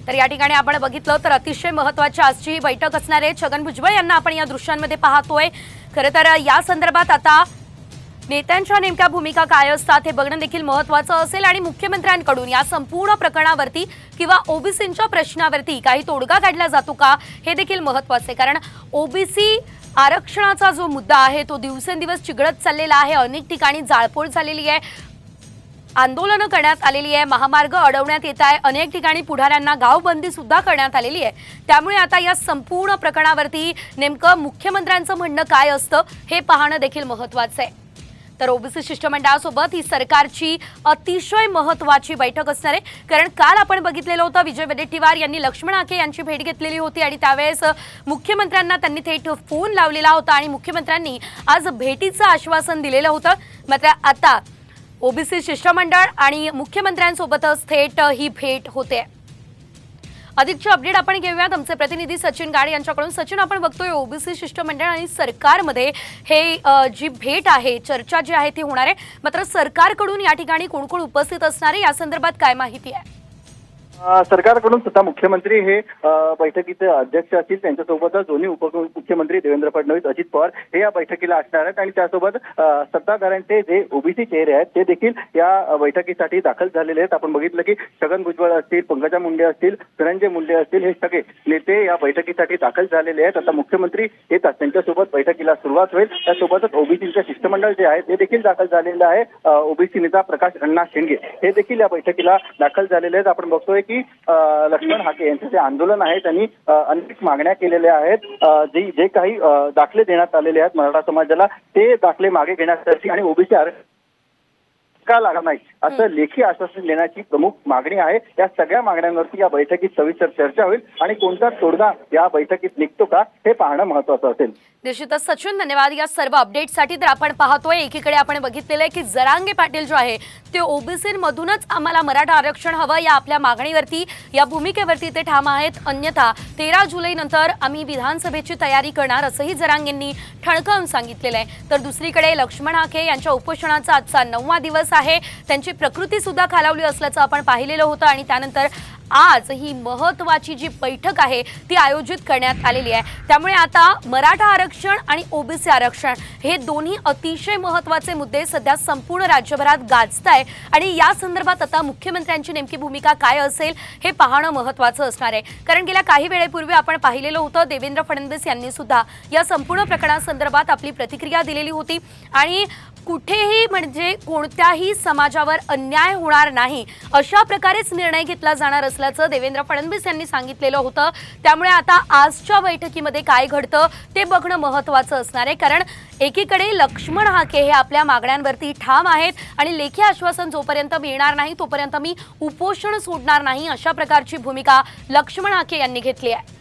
तर या ठिकाणी आपण बघितलं तर अतिशय महत्त्वाची आजची बैठक असणार आहे। छगन भुजबळ यांना आपण या दृश्यांमध्ये पाहतोय। खरं तर या संदर्भात आता नेत्यांच्या नेमक्या भूमिका काय असतात हे बघणं देखील महत्त्वाचं असेल आणि मुख्यमंत्र्यांकडून या संपूर्ण प्रकरणावरती किंवा ओबीसींच्या प्रश्नावरती काही तोडगा काढला जातो का हे देखील महत्त्वाचं आहे। कारण ओबीसी आरक्षणाचा जो मुद्दा आहे तो दिवसेंदिवस चिघळत चाललेला आहे। अनेक ठिकाणी जाळपोळ झालेली आहे, आंदोलन करण्यात आलेली आहे, महामार्ग अडवण्यात येत आहे, अनेक ठिकाणी पुढाऱ्यांना गावबंदी सुद्धा करण्यात आलेली आहे। त्यामुळे आता या संपूर्ण प्रकरणावरती नेमकं मुख्यमंत्र्यांचं म्हणणं काय असतं हे पाहणं देखील महत्त्वाचं आहे। तर ओबीसी शिष्टमंडळासोबत ही सरकारची अतिशय महत्त्वाची बैठक असणार आहे। कारण काल आपण बघितलेलं होतं विजय वडेट्टीवार यांनी लक्ष्मण हाके यांची भेट घेतलेली होती आणि त्यावेळेस मुख्यमंत्र्यांना त्यांनी थेट फोन लावलेला होता आणि मुख्यमंत्र्यांनी आज भेटीचं आश्वासन दिलेलं होतं। मात्र आता ओबीसी शिष्टमंडळ आणि मुख्यमंत्र्यांसोबतच थेट ही भेट होते। अधिकची अपडेट आपण घेऊयात आमचे प्रतिनिधी सचिन गाडे यांच्याकडून। सचिन, आपण बघतोय ओबीसी शिष्टमंडळ आणि सरकारमध्ये हे जी भेट आहे, चर्चा जी आहे ती होणार आहे। मात्र सरकारकडून या ठिकाणी कोण कोण उपस्थित असणार आहे या संदर्भात काय माहिती आहे? सरकारकडून स्वतः मुख्यमंत्री हे बैठकीचे अध्यक्ष असतील, त्यांच्यासोबतच दोन्ही उपमुख्यमंत्री देवेंद्र फडणवीस, अजित पवार हे या बैठकीला असणार आहेत आणि त्यासोबत सत्ताधाऱ्यांचे जे ओबीसी चेहरे आहेत ते देखील या बैठकीसाठी दाखल झालेले आहेत। आपण बघितलं की छगन भुजबळ असतील, पंकजा मुंडे असतील, धनंजय मुंडे असतील, हे सगळे नेते या बैठकीसाठी दाखल झालेले आहेत। आता मुख्यमंत्री येतात, त्यांच्यासोबत बैठकीला सुरुवात होईल। त्यासोबतच ओबीसीचे शिष्टमंडळ जे आहे ते देखील दाखल झालेलं आहे। ओबीसी नेता प्रकाश अण्णा शेंडगे हे देखील या बैठकीला दाखल झालेले आहेत। आपण बघतोय की लक्ष्मण हाके यांचे जे आंदोलन आहे त्यांनी अनेक मागण्या केलेल्या आहेत। जे काही दाखले देण्यात आलेले आहेत मराठा समाजाला, ते दाखले मागे घेण्यासाठी आणि ओबीसी आरक्षण का लागणार नाही असं लेखी आश्वासन देण्याची प्रमुख मागणी आहे। या सगळ्या मागण्यांवरती या बैठकीत सविस्तर चर्चा होईल आणि कोणता तोडगा या बैठकीत निघतो का हे पाहणं महत्त्वाचं असेल। निश्चितच सचिन, धन्यवाद या सर्व अपडेटसाठी। तर आपण पाहतोय एकीकडे आपण बघितलेलं आहे की जरांगे पाटील जो आहे ते ओबीसीमधूनच आम्हाला मराठा आरक्षण हवं या आपल्या मागणीवरती, या भूमिकेवरती ते ठाम आहेत। अन्यथा 13 जुलै नंतर आम्ही विधानसभेची तयारी करणार असंही जरांगेंनी ठणकावून सांगितलेलं आहे। तर दुसरीकडे लक्ष्मण हाके यांच्या उपोषणाचा आजचा 9वा दिवस आहे। त्यांची प्रकृती सुद्धा खालावली असल्याचं आपण पाहिलेलं होतं आणि त्यानंतर आज ही महत्त्वाची जी बैठक आहे ती आयोजित करण्यात आलेली आहे। त्यामुळे आता मराठा आरक्षण आणि ओबीसी आरक्षण हे दोन्ही अतिशय महत्त्वाचे मुद्दे सध्या संपूर्ण राज्यभरात गाजताय आणि या संदर्भात आता मुख्यमंत्र्यांची नेमकी भूमिका काय असेल हे पाहणं महत्त्वाचं असणार आहे। कारण गेल्या काही वेळेपूर्वी आपण पाहिलेलं होतं देवेंद्र फडणवीस यांनी सुद्धा या संपूर्ण प्रकरणासंदर्भात आपली प्रतिक्रिया दिलेली होती आणि कुठेही म्हणजे कोणत्याही समाजावर अन्याय होणार नाही अशा प्रकारेच निर्णय घेतला जाणार असल्याचं देवेंद्र फडणवीस यांनी सांगितलेलं होतं। त्यामुळे आता आजच्या बैठकीमध्ये काय घडतं ते बघणं महत्त्वाचं असणार आहे। कारण एकीकडे लक्ष्मण हाके हे आपल्या मागण्यांवरती ठाम आहेत आणि लेखी आश्वासन जोपर्यंत मिळणार नाही तोपर्यंत मी उपोषण सोडणार नाही अशा प्रकारची भूमिका लक्ष्मण हाके यांनी घेतली आहे।